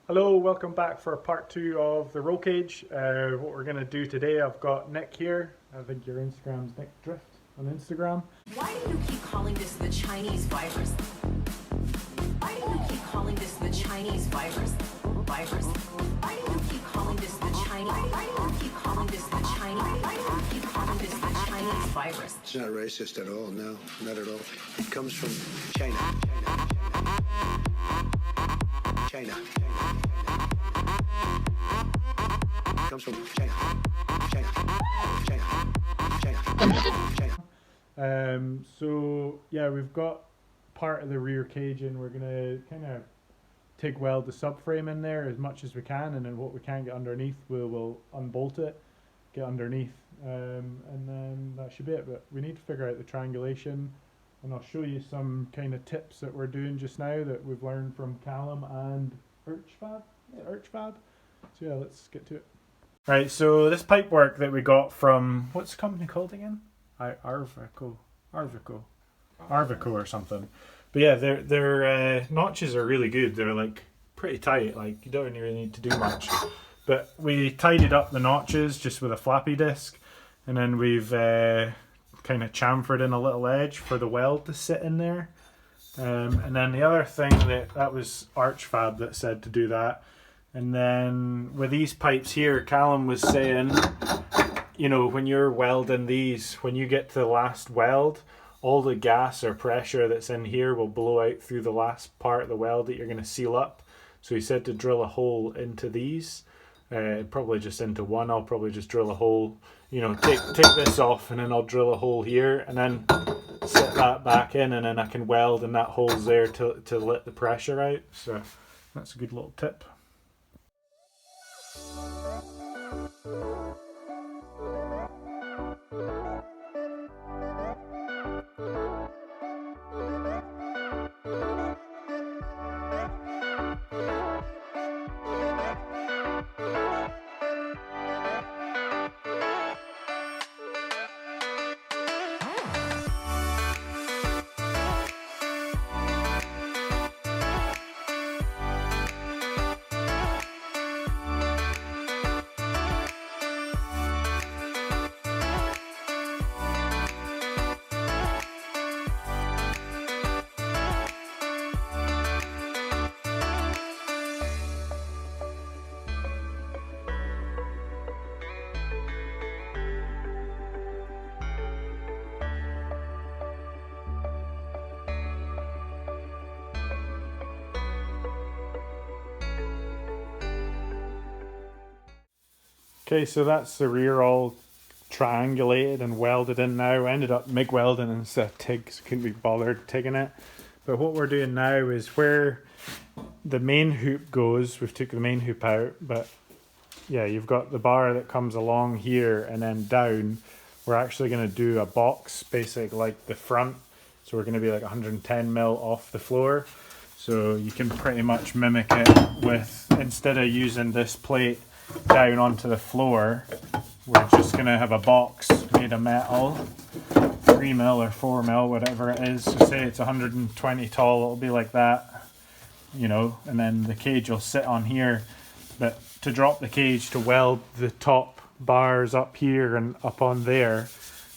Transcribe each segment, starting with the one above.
Hello, welcome back for part two of the roll cage. What we're going to do today, I've got Nick here. I think your Instagram's Nick Drift on Instagram. Why do you keep calling this the Chinese virus? Why do you keep calling this the Chinese virus? Why do you keep calling this the Chinese? Why do you keep calling this the Chinese? Why do you keep calling this the Chinese virus? It's not racist at all, no, not at all. It comes from China. China. It comes from China. So yeah, we've got part of the rear cage and we're going to kind of TIG weld the subframe in there as much as we can, and then what we can get underneath we'll unbolt it, get underneath, and then that should be it. But we need to figure out the triangulation, and I'll show you some kind of tips that we're doing just now that we've learned from Callum and Urchfab. So yeah, let's get to it. Right, so this pipe work that we got from, what's the company called again? Arvico or something. But yeah, their notches are really good. They're like pretty tight, like you don't really need to do much. But we tidied up the notches just with a flappy disc, and then we've kind of chamfered in a little edge for the weld to sit in there. And then the other thing that was Archfab that said to do that. And then with these pipes here, Callum was saying, you know, when you're welding these, when you get to the last weld, all the gas or pressure that's in here will blow out through the last part of the weld that you're going to seal up. So he said to drill a hole into these, probably just into one. I'll probably just drill a hole, you know, take this off, and then I'll drill a hole here and then set that back in, and then I can weld and that hole's there to let the pressure out. So that's a good little tip. Okay, so that's the rear all triangulated and welded in now. I ended up MIG welding instead of TIG, so couldn't be bothered TIGging it. But what we're doing now is where the main hoop goes, we've took the main hoop out, but yeah, you've got the bar that comes along here and then down. We're actually going to do a box, basically like the front. So we're going to be like 110 mil off the floor. So you can pretty much mimic it with, instead of using this plate down onto the floor, we're just going to have a box made of metal, 3 mil or 4 mil, whatever it is. So say it's 120 tall, it'll be like that, you know, and then the cage will sit on here. But to drop the cage to weld the top bars up here and up on there,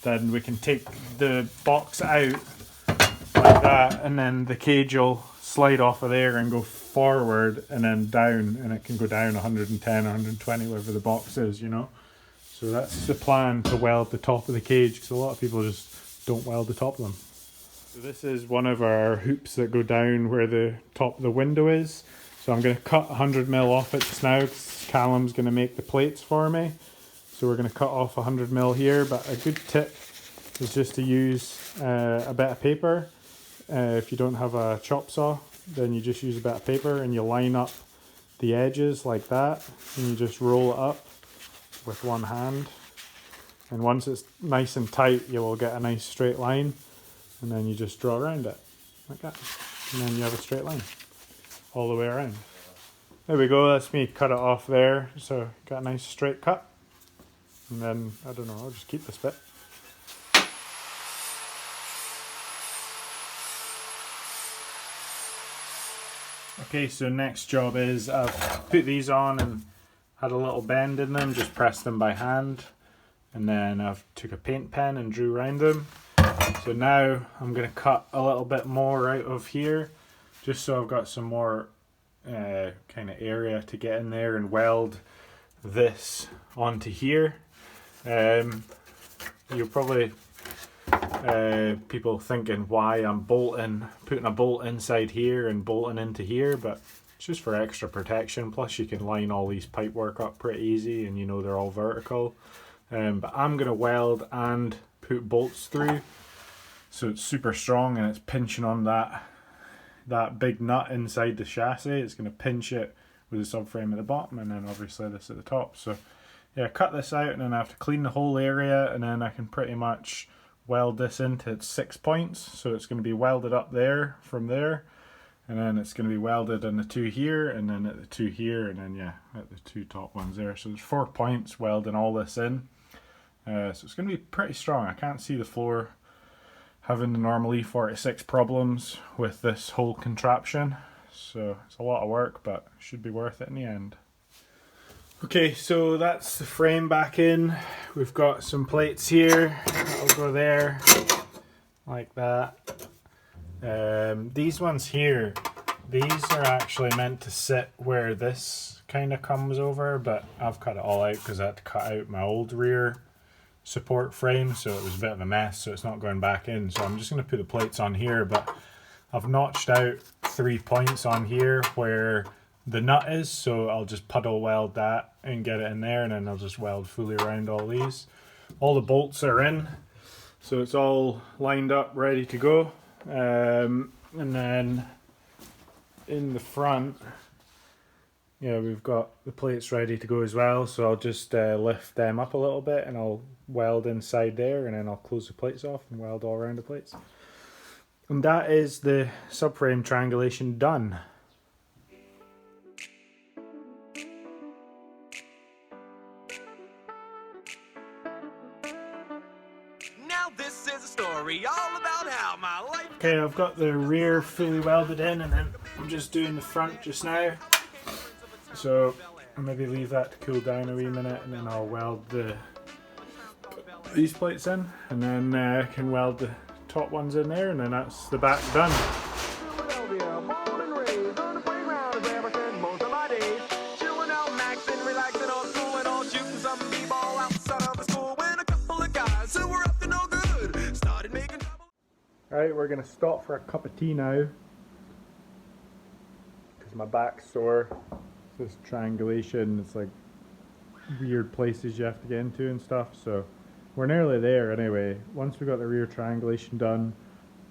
then we can take the box out like that, and then the cage will slide off of there and go forward and then down, and it can go down 110, 120, whatever the box is, you know. So that's the plan, to weld the top of the cage, because a lot of people just don't weld the top of them. So this is one of our hoops that go down where the top of the window is. So I'm going to cut 100 mil off it just now, because Callum's going to make the plates for me. So we're going to cut off 100 mil here, but a good tip is just to use a bit of paper. If you don't have a chop saw, then you just use a bit of paper and you line up the edges like that, and you just roll it up with one hand. And once it's nice and tight, you will get a nice straight line, and then you just draw around it like that, and then you have a straight line all the way around. There we go, that's me cut it off there, so got a nice straight cut. And then, I don't know, I'll just keep this bit. Okay, so next job is I've put these on and had a little bend in them, just pressed them by hand, and then I've took a paint pen and drew around them. So now I'm going to cut a little bit more out of here, just so I've got some more kind of area to get in there and weld this onto here. You'll probably people thinking why I'm putting a bolt inside here and bolting into here, but it's just for extra protection. Plus you can line all these pipework up pretty easy, and you know they're all vertical. But I'm going to weld and put bolts through, so it's super strong and it's pinching on that big nut inside the chassis. It's going to pinch it with the subframe at the bottom, and then obviously this at the top. So yeah, cut this out, and then I have to clean the whole area, and then I can pretty much weld this into its 6 points. So it's going to be welded up there from there, and then it's going to be welded in the 2 here, and then at the 2 here, and then yeah, at the 2 top ones there. So there's 4 points welding all this in. So it's going to be pretty strong. I can't see the floor having the normal E46 problems with this whole contraption. So it's a lot of work, but it should be worth it in the end. Okay, so that's the frame back in. We've got some plates here that'll go there like that. These ones here, these are actually meant to sit where this kind of comes over, but I've cut it all out because I had to cut out my old rear support frame, so it was a bit of a mess, so it's not going back in. So I'm just going to put the plates on here, but I've notched out 3 points on here where the nut is, so I'll just puddle weld that and get it in there, and then I'll just weld fully around all these. All the bolts are in, so it's all lined up ready to go. And then in the front, yeah, we've got the plates ready to go as well, so I'll just lift them up a little bit and I'll weld inside there, and then I'll close the plates off and weld all around the plates. And that is the subframe triangulation done. Now this is a story all about how my life... Okay, I've got the rear fully welded in, and then I'm just doing the front just now. So I'll maybe leave that to cool down a wee minute, and then I'll weld these plates in, and then I can weld the top ones in there, and then that's the back done. Alright, we're going to stop for a cup of tea now, because my back's sore. This triangulation, it's like weird places you have to get into and stuff, so we're nearly there anyway. Once we got the rear triangulation done,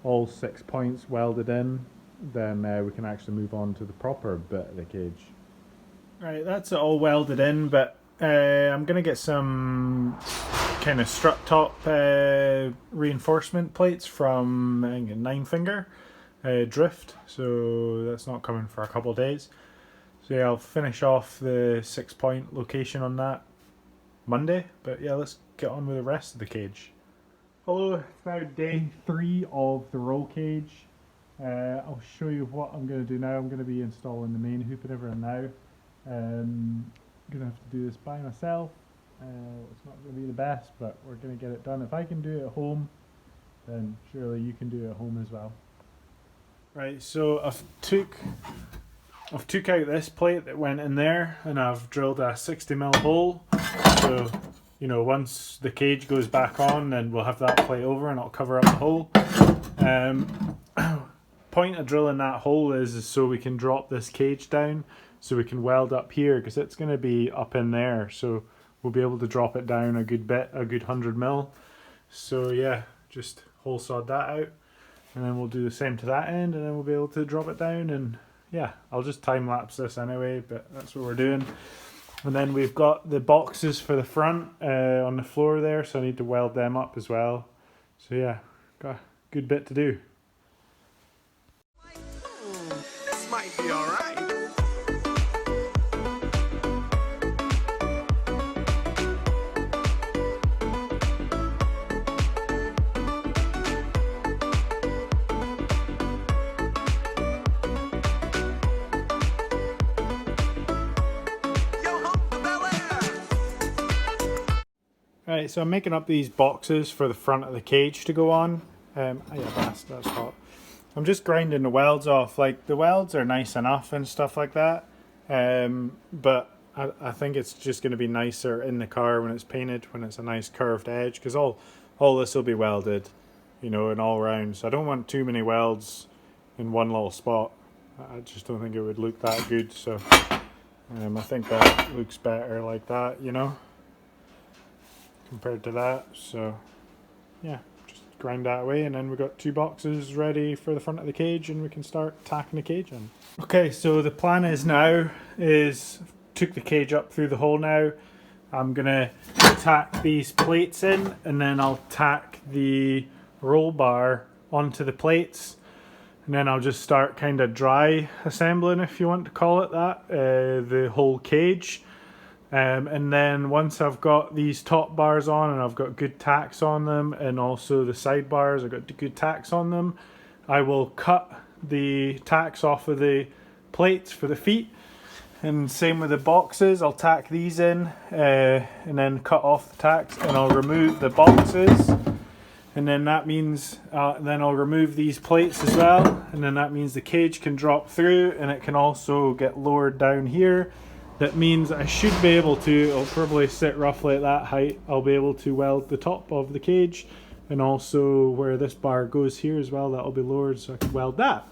all 6 points welded in, then we can actually move on to the proper bit of the cage. Right, that's it all welded in, but I'm going to get some kind of strut top reinforcement plates from I think, 9 finger drift, so that's not coming for a couple of days. So yeah, I'll finish off the 6 point location on that Monday, but yeah, let's get on with the rest of the cage. Hello, it's now day 3 of the roll cage. I'll show you what I'm going to do now. I'm going to be installing the main hoop and everything now. I'm going to have to do this by myself. It's not going to be the best, but we're going to get it done. If I can do it at home, then surely you can do it at home as well. Right, so I've took out this plate that went in there, and I've drilled a 60mm hole. So, you know, once the cage goes back on, then we'll have that plate over and it'll cover up the hole. Point of drilling that hole is so we can drop this cage down, so we can weld up here, because it's going to be up in there. So we'll be able to drop it down a good bit, a good 100mm. So yeah, just hole sawed that out, and then we'll do the same to that end, and then we'll be able to drop it down. And yeah, I'll just time lapse this anyway, but that's what we're doing. And then we've got the boxes for the front on the floor there, so I need to weld them up as well. So yeah, got a good bit to do. This might be alright. Right, so I'm making up these boxes for the front of the cage to go on. Oh yeah, that's hot. I'm just grinding the welds off. Like, the welds are nice enough and stuff like that, but I think it's just going to be nicer in the car when it's painted, when it's a nice curved edge, because all this will be welded, you know, and all round. So I don't want too many welds in one little spot. I just don't think it would look that good. So I think that looks better like that, you know, compared to that. So yeah, just grind that away, and then we've got 2 boxes ready for the front of the cage, and we can start tacking the cage in. Okay, so the plan is now took the cage up through the hole now. I'm gonna tack these plates in, and then I'll tack the roll bar onto the plates, and then I'll just start kind of dry assembling, if you want to call it that, the whole cage. And then once I've got these top bars on and I've got good tacks on them, and also the side bars, I've got good tacks on them, I will cut the tacks off of the plates for the feet. And same with the boxes, I'll tack these in and then cut off the tacks, and I'll remove the boxes. And then that means, then I'll remove these plates as well. And then that means the cage can drop through, and it can also get lowered down here. That means I should be able to, it'll probably sit roughly at that height, I'll be able to weld the top of the cage, and also where this bar goes here as well, that'll be lowered, so I can weld that.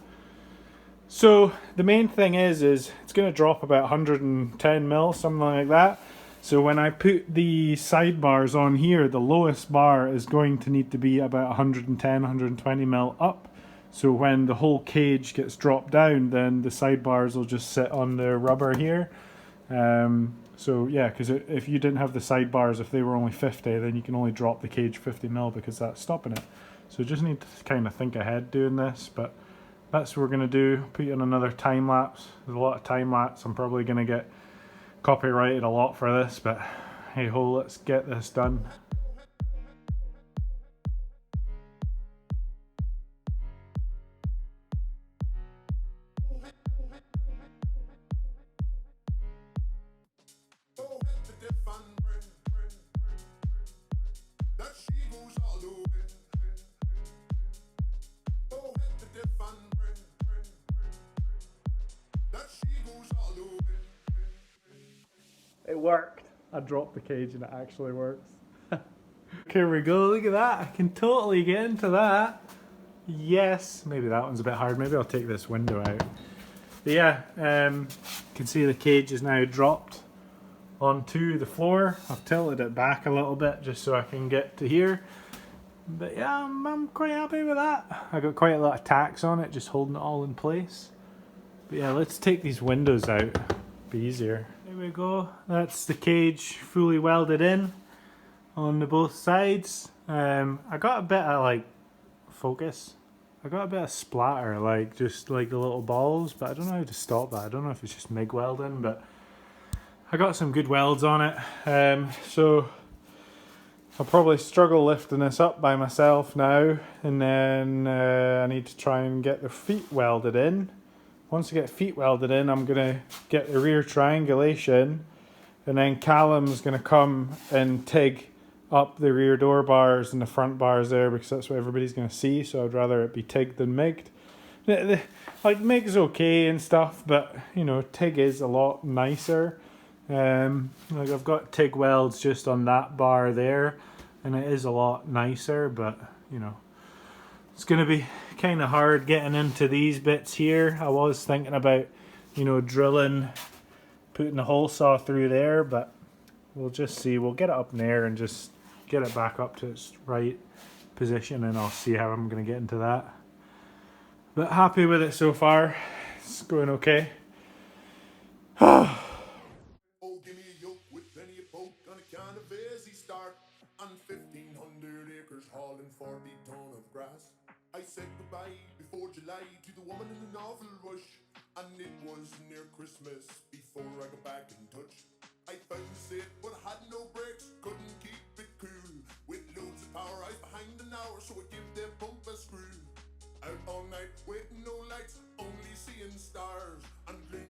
So the main thing is it's going to drop about 110 mil, something like that. So when I put the sidebars on here, the lowest bar is going to need to be about 110, 120 mil up. So when the whole cage gets dropped down, then the sidebars will just sit on the rubber here. So yeah, because if you didn't have the sidebars, if they were only 50, then you can only drop the cage 50 mil because that's stopping it. So just need to kind of think ahead doing this, but that's what we're going to do. Put you on another time lapse. There's a lot of time lapse. I'm probably going to get copyrighted a lot for this, but hey ho, let's get this done. It worked. I dropped the cage and it actually works. Here we go, look at that. I can totally get into that. Yes. Maybe that one's a bit hard. Maybe I'll take this window out. But yeah, you can see the cage is now dropped onto the floor. I've tilted it back a little bit just so I can get to here. But yeah, I'm quite happy with that. I got quite a lot of tacks on it, just holding it all in place. But yeah, let's take these windows out. Be easier. There we go. That's the cage fully welded in on the both sides. I got a bit of like focus. I got a bit of splatter, like just like the little balls, but I don't know how to stop that. I don't know if it's just MIG welding, but I got some good welds on it. So I'll probably struggle lifting this up by myself now, and then I need to try and get the feet welded in. Once I get feet welded in, I'm going to get the rear triangulation, and then Callum's going to come and TIG up the rear door bars and the front bars there, because that's what everybody's going to see, so I'd rather it be TIG than MIG'd. Like, MIG's okay and stuff, but, you know, TIG is a lot nicer. Like, I've got TIG welds just on that bar there, and it is a lot nicer, but, you know, it's going to be kind of hard getting into these bits here. I was thinking about, you know, drilling, putting the hole saw through there, but we'll just see. We'll get it up in there and just get it back up to its right position, and I'll see how I'm going to get into that. But happy with it so far. It's going okay. Oh, give me a yoke with plenty of poke on account of easy start. On 1,500 acres hauling 40 ton of grass. I said goodbye before July to the woman in the novel rush, and it was near Christmas before I got back in touch. I found it, but I had no brakes, couldn't keep it cool. With loads of power, I was behind an hour, so I give the pump a screw. Out all night, waiting no lights, only seeing stars.